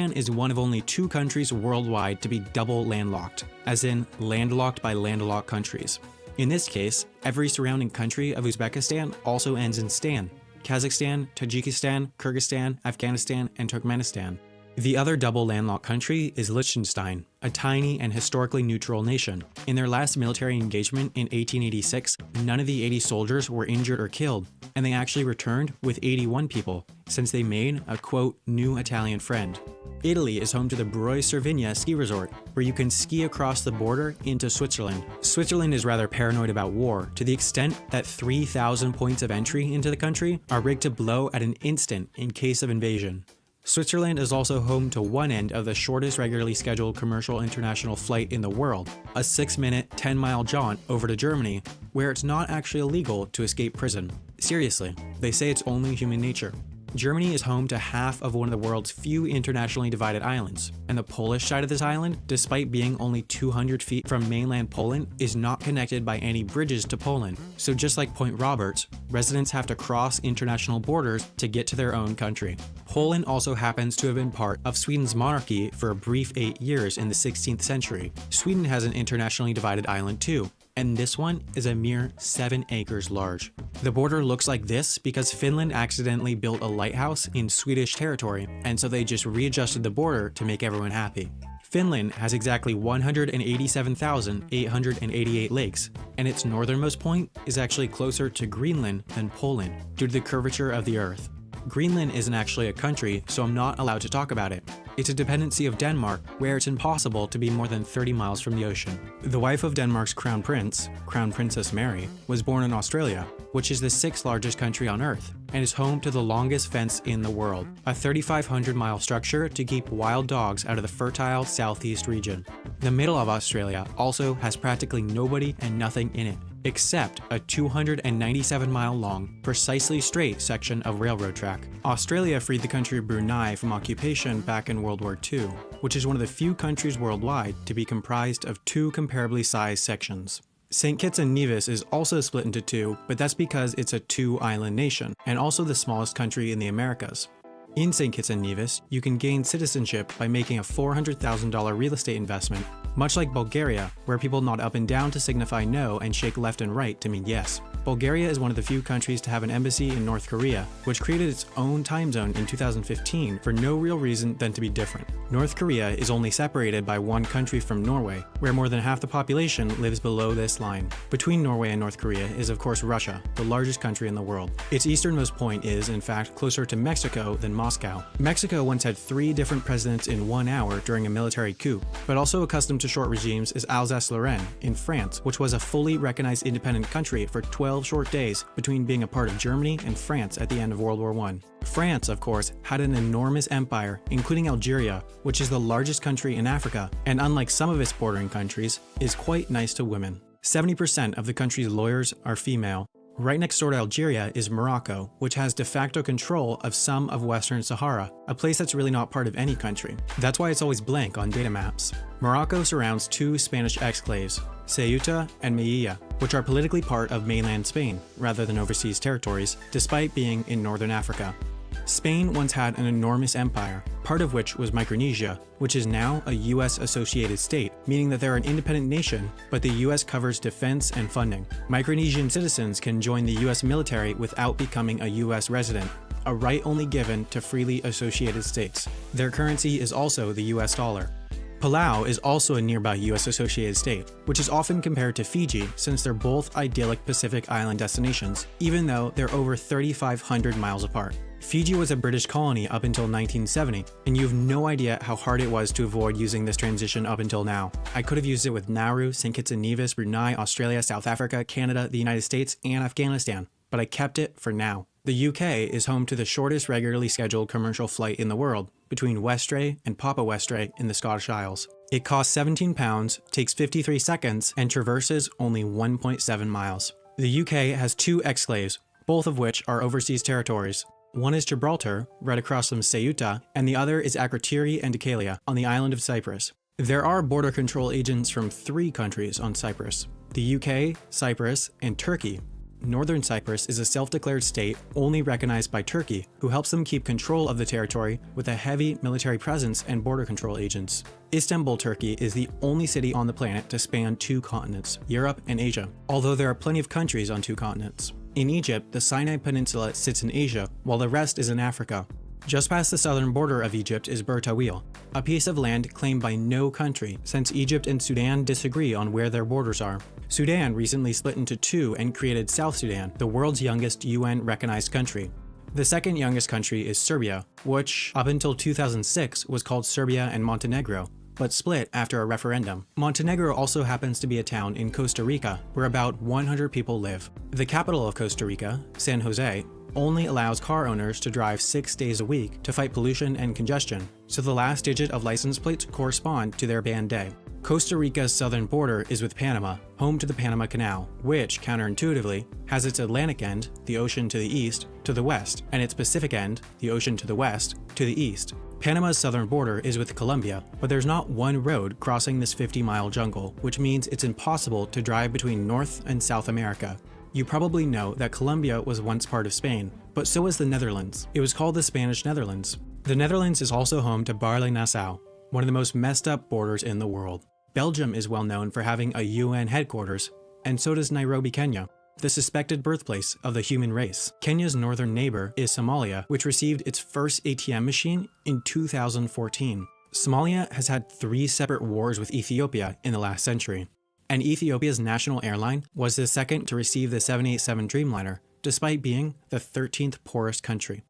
Japan is one of only 2 countries worldwide to be double landlocked, as in landlocked by landlocked countries. In this case, every surrounding country of Uzbekistan also ends in stan: Kazakhstan, Tajikistan, Kyrgyzstan, Afghanistan, and Turkmenistan. The other double landlocked country is Liechtenstein, a tiny and historically neutral nation. In their last military engagement in 1886, none of the 80 soldiers were injured or killed, and they actually returned with 81 people, since they made a quote, new Italian friend. Italy is home to the Breuil-sur-Vigne ski resort, where you can ski across the border into Switzerland. Switzerland is rather paranoid about war, to the extent that 3,000 points of entry into the country are rigged to blow at an instant in case of invasion. Switzerland is also home to one end of the shortest regularly scheduled commercial international flight in the world, a 6-minute, 10-mile jaunt over to Germany, where it's not actually illegal to escape prison. Seriously, they say it's only human nature. Germany is home to half of one of the world's few internationally divided islands, and the Polish side of this island, despite being only 200 feet from mainland Poland, is not connected by any bridges to Poland. So just like Point Roberts, residents have to cross international borders to get to their own country. Poland also happens to have been part of Sweden's monarchy for a brief 8 years in the 16th century. Sweden has an internationally divided island too, and this one is a mere 7 acres large. The border looks like this because Finland accidentally built a lighthouse in Swedish territory, and so they just readjusted the border to make everyone happy. Finland has exactly 187,888 lakes, and its northernmost point is actually closer to Greenland than Poland due to the curvature of the Earth. Greenland isn't actually a country, so I'm not allowed to talk about it. It's a dependency of Denmark, where it's impossible to be more than 30 miles from the ocean. The wife of Denmark's crown prince, Crown Princess Mary, was born in Australia, which is the 6th largest country on Earth, and is home to the longest fence in the world, a 3,500-mile structure to keep wild dogs out of the fertile southeast region. The middle of Australia also has practically nobody and nothing in it, except a 297-mile-long, precisely straight section of railroad track. Australia freed the country of Brunei from occupation back in World War II, which is one of the few countries worldwide to be comprised of 2 comparably sized sections. St. Kitts and Nevis is also split into 2, but that's because it's a 2-island nation, and also the smallest country in the Americas. In St. Kitts and Nevis, you can gain citizenship by making a $400,000 real estate investment, much like Bulgaria, where people nod up and down to signify no and shake left and right to mean yes. Bulgaria is one of the few countries to have an embassy in North Korea, which created its own time zone in 2015 for no real reason than to be different. North Korea is only separated by one country from Norway, where more than half the population lives below this line. Between Norway and North Korea is of course Russia, the largest country in the world. Its easternmost point is, in fact, closer to Mexico than Moscow. Mexico once had 3 different presidents in 1 hour during a military coup, but also accustomed to short regimes is Alsace-Lorraine in France, which was a fully recognized independent country for 12 short days between being a part of Germany and France at the end of World War I. France, of course, had an enormous empire, including Algeria, which is the largest country in Africa, and unlike some of its bordering countries, is quite nice to women. 70% of the country's lawyers are female. Right next door to Algeria is Morocco, which has de facto control of some of Western Sahara, a place that's really not part of any country. That's why it's always blank on data maps. Morocco surrounds 2 Spanish exclaves, Ceuta and Melilla, which are politically part of mainland Spain, rather than overseas territories, despite being in northern Africa. Spain once had an enormous empire, part of which was Micronesia, which is now a US associated state, meaning that they're an independent nation, but the US covers defense and funding. Micronesian citizens can join the US military without becoming a US resident, a right only given to freely associated states. Their currency is also the US dollar. Palau is also a nearby US associated state, which is often compared to Fiji since they're both idyllic Pacific island destinations, even though they're over 3,500 miles apart. Fiji was a British colony up until 1970, and you have no idea how hard it was to avoid using this transition up until now. I could have used it with Nauru, St. Kitts and Nevis, Brunei, Australia, South Africa, Canada, the United States, and Afghanistan, but I kept it for now. The UK is home to the shortest regularly scheduled commercial flight in the world, between Westray and Papa Westray in the Scottish Isles. It costs £17, takes 53 seconds, and traverses only 1.7 miles. The UK has 2 exclaves, both of which are overseas territories. One is Gibraltar, right across from Ceuta, and the other is Akrotiri and Dikalia, on the island of Cyprus. There are border control agents from 3 countries on Cyprus: the UK, Cyprus, and Turkey. Northern Cyprus is a self-declared state only recognized by Turkey, who helps them keep control of the territory with a heavy military presence and border control agents. Istanbul, Turkey is the only city on the planet to span 2 continents, Europe and Asia, although there are plenty of countries on 2 continents. In Egypt, the Sinai Peninsula sits in Asia, while the rest is in Africa. Just past the southern border of Egypt is Bertawil, a piece of land claimed by no country, since Egypt and Sudan disagree on where their borders are. Sudan recently split into 2 and created South Sudan, the world's youngest UN-recognized country. The second youngest country is Serbia, which up until 2006 was called Serbia and Montenegro, but split after a referendum. Montenegro also happens to be a town in Costa Rica, where about 100 people live. The capital of Costa Rica, San Jose, only allows car owners to drive 6 days a week to fight pollution and congestion, so the last digit of license plates correspond to their banned day. Costa Rica's southern border is with Panama, home to the Panama Canal, which, counterintuitively, has its Atlantic end, the ocean to the east, to the west, and its Pacific end, the ocean to the west, to the east. Panama's southern border is with Colombia, but there's not one road crossing this 50-mile jungle, which means it's impossible to drive between North and South America. You probably know that Colombia was once part of Spain, but so was the Netherlands. It was called the Spanish Netherlands. The Netherlands is also home to Barle-Nassau, one of the most messed up borders in the world. Belgium is well known for having a UN headquarters, and so does Nairobi, Kenya, the suspected birthplace of the human race. Kenya's northern neighbor is Somalia, which received its first ATM machine in 2014. Somalia has had 3 separate wars with Ethiopia in the last century. And Ethiopia's national airline was the second to receive the 787 Dreamliner, despite being the 13th poorest country.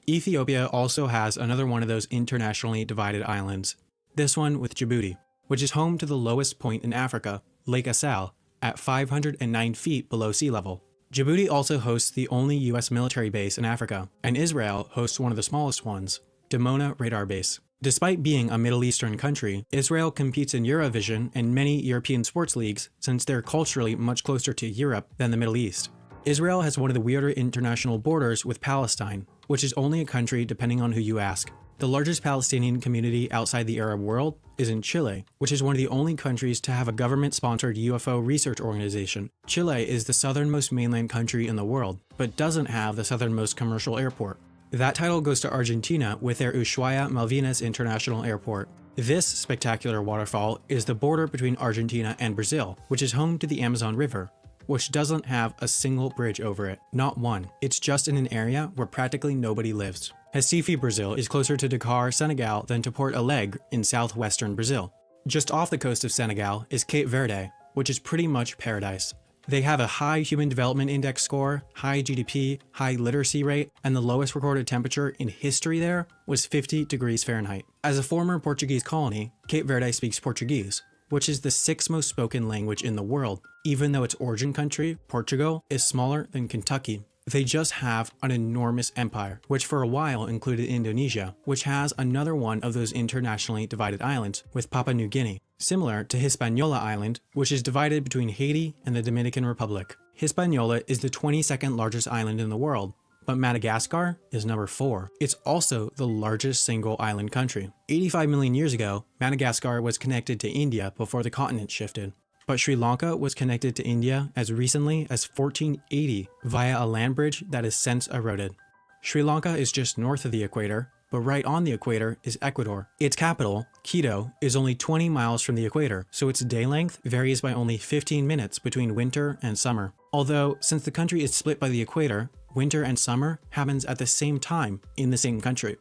Ethiopia also has another one of those internationally divided islands, this one with Djibouti, which is home to the lowest point in Africa, Lake Assal, at 509 feet below sea level. Djibouti also hosts the only US military base in Africa, and Israel hosts one of the smallest ones, Dimona Radar Base. Despite being a Middle Eastern country, Israel competes in Eurovision and many European sports leagues since they're culturally much closer to Europe than the Middle East. Israel has one of the weirder international borders with Palestine, which is only a country depending on who you ask. The largest Palestinian community outside the Arab world is in Chile, which is one of the only countries to have a government-sponsored UFO research organization. Chile is the southernmost mainland country in the world, but doesn't have the southernmost commercial airport. That title goes to Argentina with their Ushuaia Malvinas International Airport. This spectacular waterfall is the border between Argentina and Brazil, which is home to the Amazon River, which doesn't have a single bridge over it, not one. It's just in an area where practically nobody lives. Recife, Brazil is closer to Dakar, Senegal than to Port Alegre in southwestern Brazil. Just off the coast of Senegal is Cape Verde, which is pretty much paradise. They have a high Human Development Index score, high GDP, high literacy rate, and the lowest recorded temperature in history there was 50 degrees Fahrenheit. As a former Portuguese colony, Cape Verde speaks Portuguese, which is the 6th most spoken language in the world, even though its origin country, Portugal, is smaller than Kentucky. They just have an enormous empire, which for a while included Indonesia, which has another one of those internationally divided islands with Papua New Guinea, similar to Hispaniola Island, which is divided between Haiti and the Dominican Republic. Hispaniola is the 22nd largest island in the world, but Madagascar is number 4. It's also the largest single island country. 85 million years ago, Madagascar was connected to India before the continent shifted. But Sri Lanka was connected to India as recently as 1480 via a land bridge that has since eroded. Sri Lanka is just north of the equator, but right on the equator is Ecuador. Its capital, Quito, is only 20 miles from the equator, so its day length varies by only 15 minutes between winter and summer. Although, since the country is split by the equator, winter and summer happens at the same time in the same country.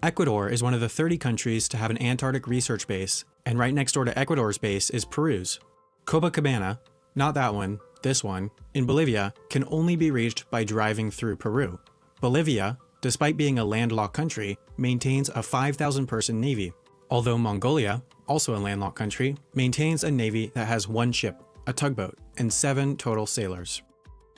Ecuador is one of the 30 countries to have an Antarctic research base, and right next door to Ecuador's base is Peru's. Copacabana, not that one, this one, in Bolivia, can only be reached by driving through Peru. Bolivia, despite being a landlocked country, maintains a 5,000-person navy, although Mongolia, also a landlocked country, maintains a navy that has 1 ship, a tugboat, and 7 total sailors.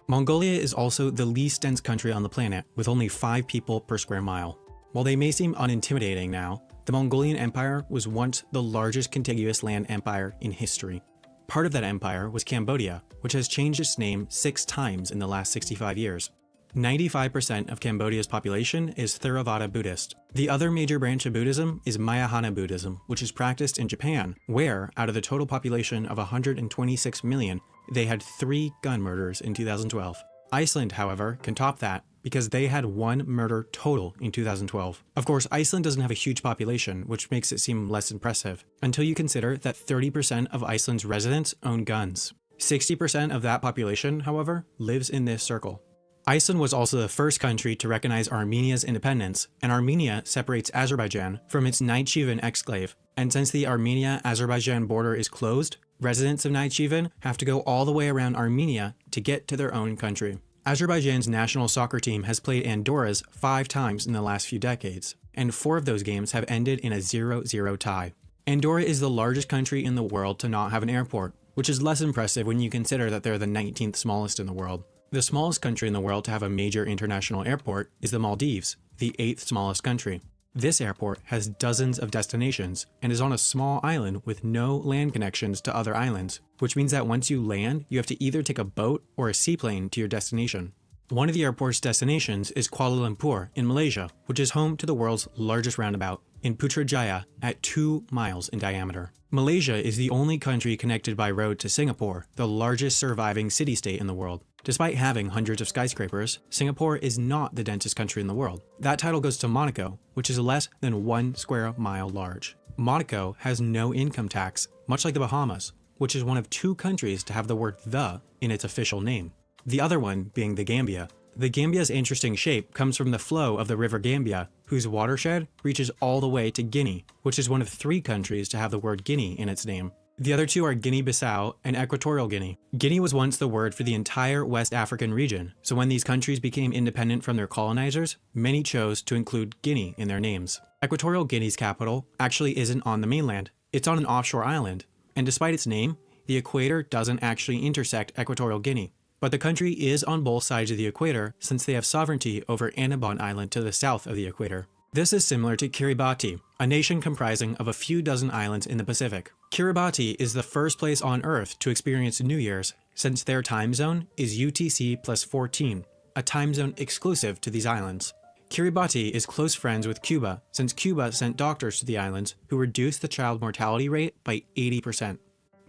Mongolia is also the least dense country on the planet, with only 5 people per square mile. While they may seem unintimidating now, the Mongolian Empire was once the largest contiguous land empire in history. Part of that empire was Cambodia, which has changed its name 6 times in the last 65 years. 95% of Cambodia's population is Theravada Buddhist. The other major branch of Buddhism is Mahayana Buddhism, which is practiced in Japan, where, out of the total population of 126 million, they had 3 gun murders in 2012. Iceland, however, can top that because they had 1 murder total in 2012. Of course, Iceland doesn't have a huge population, which makes it seem less impressive, until you consider that 30% of Iceland's residents own guns. 60% of that population, however, lives in this circle. Iceland was also the first country to recognize Armenia's independence, and Armenia separates Azerbaijan from its Nakhchivan exclave. And since the Armenia-Azerbaijan border is closed, residents of Nakhchivan have to go all the way around Armenia to get to their own country. Azerbaijan's national soccer team has played Andorra's 5 times in the last few decades, and 4 of those games have ended in a 0-0 tie. Andorra is the largest country in the world to not have an airport, which is less impressive when you consider that they're the 19th smallest in the world. The smallest country in the world to have a major international airport is the Maldives, the 8th smallest country. This airport has dozens of destinations and is on a small island with no land connections to other islands, which means that once you land, you have to either take a boat or a seaplane to your destination. One of the airport's destinations is Kuala Lumpur in Malaysia, which is home to the world's largest roundabout, in Putrajaya at 2 miles in diameter. Malaysia is the only country connected by road to Singapore, the largest surviving city-state in the world. Despite having hundreds of skyscrapers, Singapore is not the densest country in the world. That title goes to Monaco, which is less than 1 square mile large. Monaco has no income tax, much like the Bahamas, which is one of 2 countries to have the word "the" in its official name. The other one being the Gambia. The Gambia's interesting shape comes from the flow of the River Gambia, whose watershed reaches all the way to Guinea, which is one of 3 countries to have the word Guinea in its name. The other 2 are Guinea-Bissau and Equatorial Guinea. Guinea was once the word for the entire West African region, so when these countries became independent from their colonizers, many chose to include Guinea in their names. Equatorial Guinea's capital actually isn't on the mainland, it's on an offshore island, and despite its name, the equator doesn't actually intersect Equatorial Guinea. But the country is on both sides of the equator since they have sovereignty over Annobon Island to the south of the equator. This is similar to Kiribati, a nation comprising of a few dozen islands in the Pacific. Kiribati is the first place on Earth to experience New Year's, since their time zone is UTC+14, a time zone exclusive to these islands. Kiribati is close friends with Cuba, since Cuba sent doctors to the islands who reduced the child mortality rate by 80%.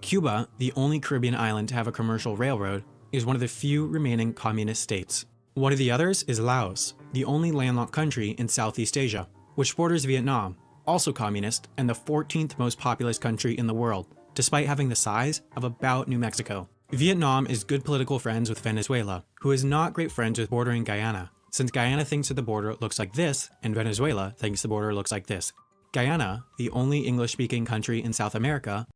Cuba, the only Caribbean island to have a commercial railroad, is one of the few remaining communist states. One of the others is Laos, the only landlocked country in Southeast Asia, which borders Vietnam, also communist and the 14th most populous country in the world, despite having the size of about New Mexico. Vietnam is good political friends with Venezuela, who is not great friends with bordering Guyana, since Guyana thinks that the border looks like this and Venezuela thinks the border looks like this. Guyana, the only English-speaking country in South America,